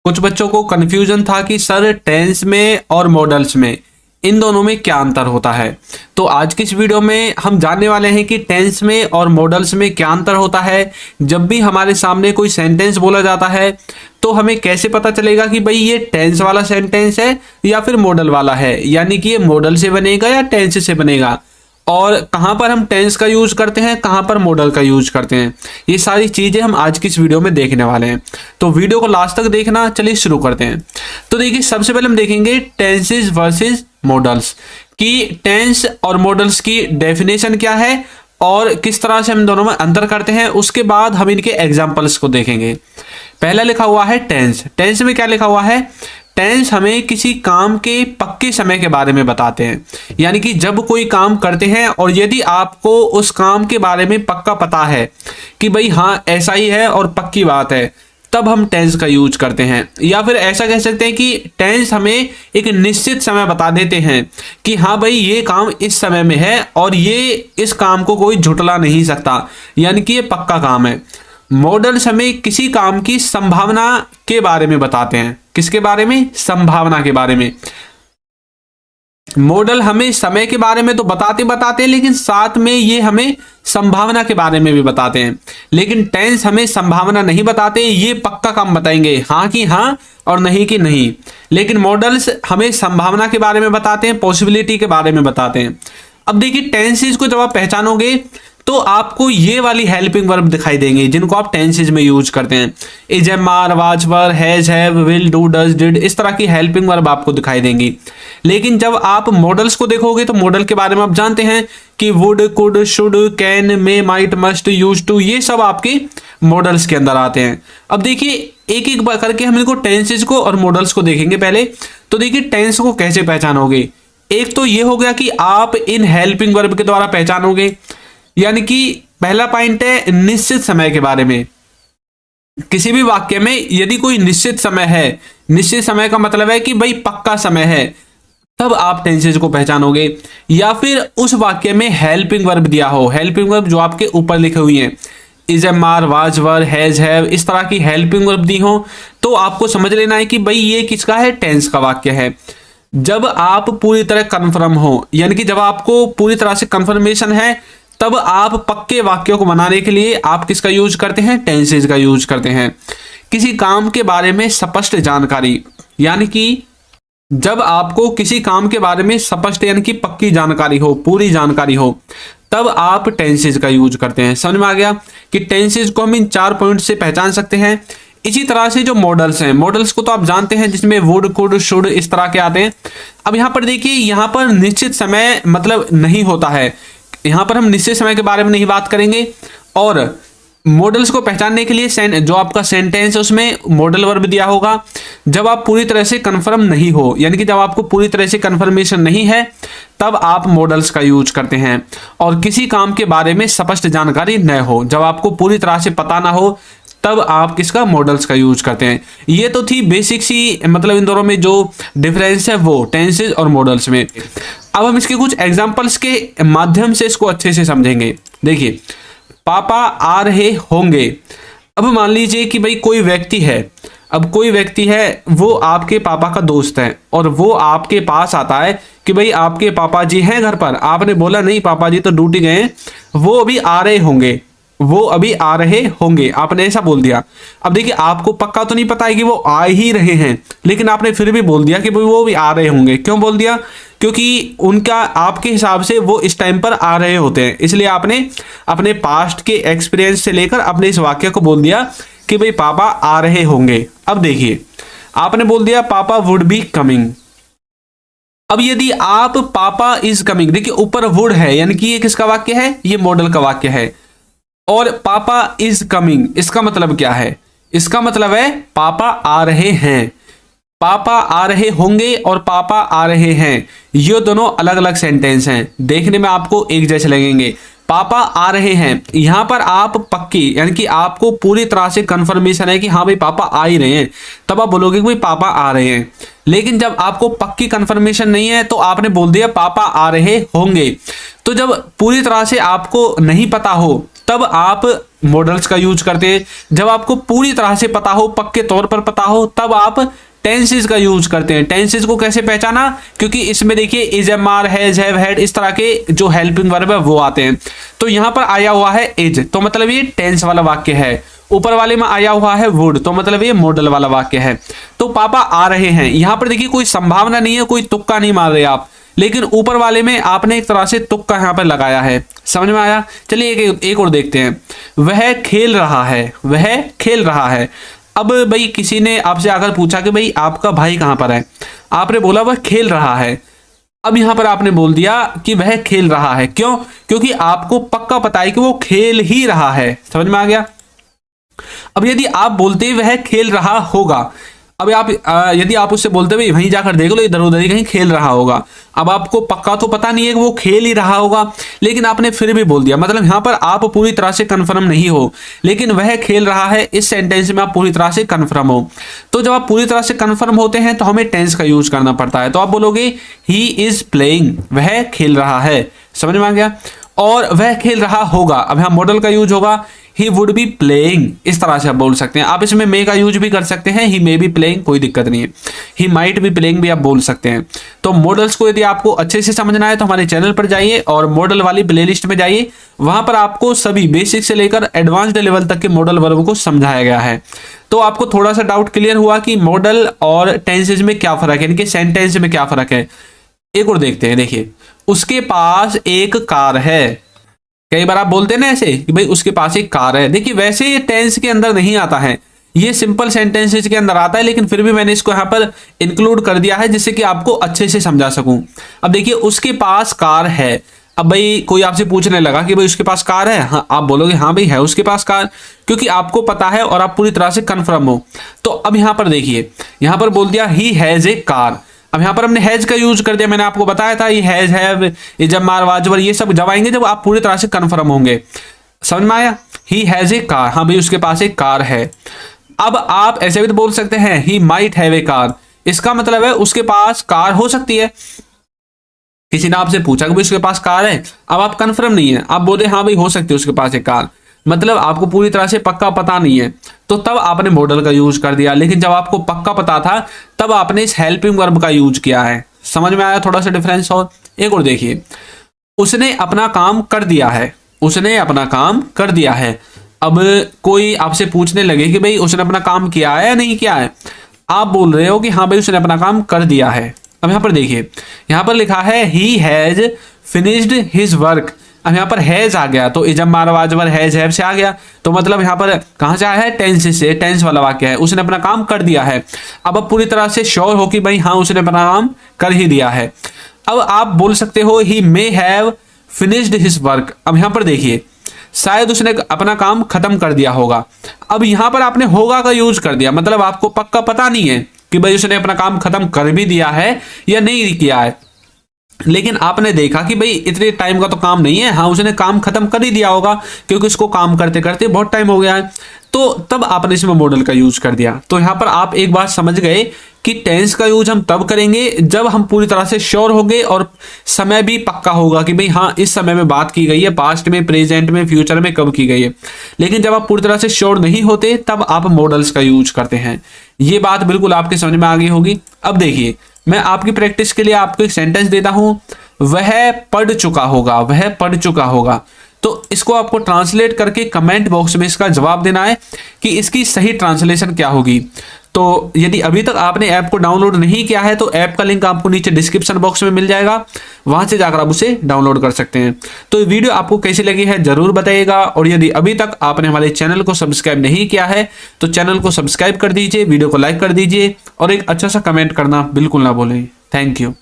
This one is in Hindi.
कुछ बच्चों को कंफ्यूजन था कि सर टेंस में और मॉडल्स में इन दोनों में क्या अंतर होता है। तो आज की इस वीडियो में हम जानने वाले हैं कि टेंस में और मॉडल्स में क्या अंतर होता है। जब भी हमारे सामने कोई सेंटेंस बोला जाता है तो हमें कैसे पता चलेगा कि भाई ये टेंस वाला सेंटेंस है या फिर मॉडल वाला है, यानी कि ये मॉडल से बनेगा या टेंस से बनेगा, और कहां पर हम टेंस का यूज करते हैं, कहां पर मॉडल का यूज करते हैं। ये सारी चीजें हम आज की इस वीडियो में देखने वाले हैं, तो वीडियो को लास्ट तक देखना। चलिए शुरू करते हैं। तो देखिए, सबसे पहले हम देखेंगे टेंसेस वर्सेस मॉडल्स कि टेंस और मॉडल्स की डेफिनेशन क्या है और किस तरह से हम दोनों में अंतर करते हैं। उसके बाद हम इनके एग्जाम्पल्स को देखेंगे। पहला लिखा हुआ है टेंस। टेंस में क्या लिखा हुआ है? टेंस हमें किसी काम के पक्के समय के बारे में बताते हैं, यानी कि जब कोई काम करते हैं और यदि आपको उस काम के बारे में पक्का पता है कि भाई हाँ ऐसा ही है और पक्की बात है, तब हम टेंस का यूज करते हैं। या फिर ऐसा कह सकते हैं कि टेंस हमें एक निश्चित समय बता देते हैं कि हाँ भाई ये काम इस समय में है और ये इस काम को कोई झुटला नहीं सकता, यानी कि ये पक्का काम है। मॉडल्स हमें किसी काम की संभावना के बारे में बताते हैं। किसके बारे में? संभावना के बारे में। मॉडल हमें समय के बारे में तो बताते हैं, लेकिन साथ में ये हमें संभावना के बारे में भी बताते हैं। लेकिन टेंस हमें संभावना नहीं बताते, ये पक्का काम बताएंगे, हाँ कि हाँ और नहीं कि नहीं। लेकिन मॉडल्स हमें संभावना के बारे में बताते हैं, पॉसिबिलिटी के बारे में बताते हैं। अब देखिए, टेंसेस को जब आप पहचानोगे तो आपको ये वाली हेल्पिंग वर्ब दिखाई देंगे जिनको आप टेंसेज में यूज करते हैं। Is, am, are, was, were, has, have, will, do, does, did, इस तरह की हेल्पिंग वर्ब आपको दिखाई देंगी। लेकिन जब आप मॉडल्स को देखोगे तो मॉडल के बारे में आप जानते हैं कि would, could, should, can, may, might, must, use to, ये सब आपके मॉडल्स के अंदर आते हैं। अब देखिए, एक एक बार करके हम इनको टेंसेज को और मॉडल्स को देखेंगे। पहले तो देखिए, टेंस को कैसे पहचानोगे। एक तो ये हो गया कि आप इन हेल्पिंग वर्ब के द्वारा पहचानोगे, यानी कि पहला पॉइंट है निश्चित समय के बारे में। किसी भी वाक्य में यदि कोई निश्चित समय है, निश्चित समय का मतलब है कि भाई पक्का समय है, तब आप टेंसेज को पहचानोगे। या फिर उस वाक्य में हेल्पिंग वर्ब दिया हो, हेल्पिंग वर्ब जो आपके ऊपर लिखे हुई हैं, is, am, are, was, were, has, have, इस तरह की हेल्पिंग वर्ब दी हो, तो आपको समझ लेना है कि भाई ये किसका है? टेंस का वाक्य है। जब आप पूरी तरह कंफर्म हो, यानी कि जब आपको पूरी तरह से कंफर्मेशन है, तब आप पक्के वाक्यों को बनाने के लिए आप किसका यूज करते हैं? टेंसेज का यूज करते हैं। किसी काम के बारे में स्पष्ट जानकारी, यानी कि जब आपको किसी काम के बारे में स्पष्ट यानी कि पक्की जानकारी हो, पूरी जानकारी हो, तब आप टेंसेज का यूज करते हैं। समझ में आ गया कि टेंसेज को हम इन 4 पॉइंट से पहचान सकते हैं। इसी तरह से जो मॉडल्स हैं, मॉडल्स को तो आप जानते हैं जिसमें वुड, कुड, शुड इस तरह के आते हैं। अब यहां पर देखिए, यहां पर निश्चित समय मतलब नहीं होता है, यहां पर हम निश्चित समय के बारे में नहीं बात करेंगे। और मॉडल्स को पहचानने के लिए जो आपका सेंटेंस है उसमें मॉडल वर्ब दिया होगा जब आप पूरी तरह से कंफर्म नहीं हो, यानी कि जब आपको पूरी तरह से कंफर्मेशन नहीं है, तब आप मॉडल्स का यूज करते हैं। और किसी काम के बारे में स्पष्ट जानकारी न हो, जब आपको पूरी तरह से पता ना हो, तब आप किसका? मॉडल्स का यूज करते हैं। ये तो थी बेसिक सी, मतलब इन दोनों में जो डिफरेंस है वो टेंसेज और मॉडल्स में। अब हम इसके कुछ एग्जांपल्स के माध्यम से इसको अच्छे से समझेंगे। देखिए, पापा आ रहे होंगे। अब मान लीजिए कि भाई कोई व्यक्ति है, अब कोई व्यक्ति है वो आपके पापा का दोस्त है और वो आपके पास आता है कि भाई आपके पापा जी हैं घर पर। आपने बोला नहीं, पापा जी तो ड्यूटी गए हैं, वो अभी आ रहे होंगे, वो अभी आ रहे होंगे, आपने ऐसा बोल दिया। अब देखिए, आपको पक्का तो नहीं पता है कि वो आ ही रहे हैं, लेकिन आपने फिर भी बोल दिया कि भाई वो भी आ रहे होंगे। क्यों बोल दिया? क्योंकि उनका आपके हिसाब से वो इस टाइम पर आ रहे होते हैं, इसलिए आपने अपने पास्ट के एक्सपीरियंस से लेकर अपने इस वाक्य को बोल दिया कि भाई पापा आ रहे होंगे। अब देखिए, आपने बोल दिया पापा वुड बी कमिंग। अब यदि आप पापा इज कमिंग, देखिए ऊपर वुड है, यानी कि ये किसका वाक्य है? ये मॉडल का वाक्य है। और पापा इज कमिंग, इसका मतलब क्या है? इसका मतलब है पापा आ रहे हैं। पापा आ रहे होंगे और पापा आ रहे हैं, ये दोनों अलग अलग सेंटेंस हैं, देखने में आपको एक जैसे लगेंगे। पापा आ रहे हैं, यहां पर आप पक्की यानी कि आपको पूरी तरह से कंफर्मेशन है कि हाँ भाई पापा आ ही रहे हैं, तब आप बोलोगे कि भाई पापा आ रहे हैं। लेकिन जब आपको पक्की कंफर्मेशन नहीं है तो आपने बोल दिया पापा आ रहे होंगे। तो जब पूरी तरह से आपको नहीं पता हो तब आप मॉडल्स का यूज करते हैं। जब आपको पूरी तरह से पता हो, पक्के तौर पर पता हो, तब आप टेंसेज का यूज करते हैं। टेंसेज को कैसे पहचाना, क्योंकि इसमें देखिए is, am are, has, have, had, इस तरह के जो हेल्पिंग वर्ब है वो आते हैं। तो यहां पर आया हुआ है इज, तो मतलब ये टेंस वाला वाक्य है। ऊपर वाले में आया हुआ है वुड, तो मतलब ये मॉडल वाला वाक्य है। तो पापा आ रहे हैं, यहां पर देखिए कोई संभावना नहीं है, कोई तुक्का नहीं मार रहे आप, लेकिन ऊपर वाले में आपने एक तरह से तुक्का यहां पर लगाया है। समझ में आया? चलिए एक और देखते हैं। वह खेल रहा है, वह खेल रहा है। अब भाई किसी ने आपसे आकर पूछा कि भाई आपका भाई कहां पर है, आपने बोला वह खेल रहा है। अब यहां पर आपने बोल दिया कि वह खेल रहा है, क्यों? क्योंकि आपको पक्का पता है कि वो खेल ही रहा है। समझ में आ गया? अब यदि आप बोलते वह खेल रहा होगा, अब आप यदि आप उससे बोलते भाई वहीं जाकर देख लो, इधर उधर ही कहीं खेल रहा होगा, अब आपको पक्का तो पता नहीं है कि वो खेल ही रहा होगा, लेकिन आपने फिर भी बोल दिया, मतलब यहां पर आप पूरी तरह से कंफर्म नहीं हो, लेकिन वह खेल रहा है इस सेंटेंस में आप पूरी तरह से कंफर्म हो। तो जब आप पूरी तरह से कंफर्म होते हैं तो हमें टेंस का यूज करना पड़ता है। तो आप बोलोगे ही इज प्लेइंग, वह खेल रहा है। समझ में आ गया? और वह खेल रहा होगा, अब यहां मॉडल का यूज होगा, ही वुड बी प्लेइंग, इस तरह से आप बोल सकते हैं। आप इसमें मे का यूज भी कर सकते हैं, ही मे बी प्लेइंग, कोई दिक्कत नहीं है। ही माइट बी प्लेइंग भी आप बोल सकते हैं। तो मॉडल्स को यदि आपको अच्छे से समझना है तो हमारे चैनल पर जाइए और मॉडल वाली प्लेलिस्ट में जाइए, वहां पर आपको सभी बेसिक से लेकर एडवांस्ड लेवल तक के मॉडल वर्ब को समझाया गया है। तो आपको थोड़ा सा डाउट क्लियर हुआ कि मॉडल और टेंसेज में क्या फर्क है, इनके सेंटेंस में क्या फर्क है। एक और देखते हैं। देखिए, उसके पास एक कार है। कई बार आप बोलते हैं ना ऐसे कि भाई उसके पास एक कार है। देखिए वैसे ये टेंस के अंदर नहीं आता है, ये सिंपल सेंटेंसेस के अंदर आता है, लेकिन फिर भी मैंने इसको यहाँ पर इंक्लूड कर दिया है जिससे कि आपको अच्छे से समझा सकूं। अब देखिए उसके पास कार है। अब भाई कोई आपसे पूछने लगा कि भाई उसके पास कार है, हाँ आप बोलोगे हाँ भाई है उसके पास कार, क्योंकि आपको पता है और आप पूरी तरह से कन्फर्म हो। तो अब यहाँ पर देखिए, यहाँ पर बोल दिया ही हैज ए कार। अब यहां पर हमने हैज का यूज कर दिया, मैंने आपको बताया था ये हैज, हैव, ये जब, मार, वाजवर, ये सब जब आएंगे जब आप पूरी तरह से कंफर्म होंगे। समझ में आया? ही हैज ए कार, हाँ भाई उसके पास एक कार है। अब आप ऐसे भी तो बोल सकते हैं he might have a car, इसका मतलब है उसके पास कार हो सकती है। किसी ने आपसे पूछा कि भाई उसके पास कार है, अब आप कंफर्म नहीं है, आप बोले हाँ भाई हो सकती है उसके पास एक कार, मतलब आपको पूरी तरह से पक्का पता नहीं है, तो तब आपने मॉडल का यूज कर दिया। लेकिन जब आपको पक्का पता था तब आपने इस हेल्पिंग वर्ब का यूज किया है। समझ में आया थोड़ा सा डिफरेंस? और एक और देखिए, उसने अपना काम कर दिया है, उसने अपना काम कर दिया है। अब कोई आपसे पूछने लगे कि भाई उसने अपना काम किया है या नहीं किया है, आप बोल रहे हो कि हाँ भाई उसने अपना काम कर दिया है। अब यहां पर देखिए, यहां पर लिखा है he has finished his work. अब यहाँ पर हैज आ गया तो इजम, मार, वाजवर, हैज, हैव से आ गया, तो मतलब यहाँ पर कहां से आया है? टेंस से। टेंस वाला वाक्य है, उसने अपना काम कर दिया है। अब पूरी तरह से श्योर हो कि भाई हाँ उसने अपना काम कर ही दिया है। अब आप बोल सकते हो he may have finished his work. अब यहाँ पर देखिए, शायद उसने अपना काम खत्म कर दिया होगा। अब यहाँ पर आपने होगा का यूज कर दिया, मतलब आपको पक्का पता नहीं है कि भाई उसने अपना काम खत्म कर भी दिया है या नहीं किया है, लेकिन आपने देखा कि भाई इतने टाइम का तो काम नहीं है, हाँ उसने काम खत्म कर ही दिया होगा क्योंकि उसको काम करते करते बहुत टाइम हो गया है, तो तब आपने इसमें मॉडल का यूज कर दिया। तो यहाँ पर आप एक बात समझ गए कि टेंस का यूज हम तब करेंगे जब हम पूरी तरह से श्योर होंगे और समय भी पक्का होगा कि भाई हाँ इस समय में बात की गई है, पास्ट में, प्रेजेंट में, फ्यूचर में कब की गई है। लेकिन जब आप पूरी तरह से श्योर नहीं होते तब आप मॉडल्स का यूज करते हैं। ये बात बिल्कुल आपके समझ में आ गई होगी। अब देखिए, मैं आपकी प्रैक्टिस के लिए आपको एक सेंटेंस देता हूं, वह पढ़ चुका होगा, वह पढ़ चुका होगा। तो इसको आपको ट्रांसलेट करके कमेंट बॉक्स में इसका जवाब देना है कि इसकी सही ट्रांसलेशन क्या होगी। तो यदि अभी तक आपने ऐप को डाउनलोड नहीं किया है तो ऐप का लिंक आपको नीचे डिस्क्रिप्शन बॉक्स में मिल जाएगा, वहां से जाकर आप उसे डाउनलोड कर सकते हैं। तो ये वीडियो आपको कैसी लगी है जरूर बताइएगा, और यदि अभी तक आपने हमारे चैनल को सब्सक्राइब नहीं किया है तो चैनल को सब्सक्राइब कर दीजिए, वीडियो को लाइक कर दीजिए और एक अच्छा सा कमेंट करना बिल्कुल ना भूलें। Thank you.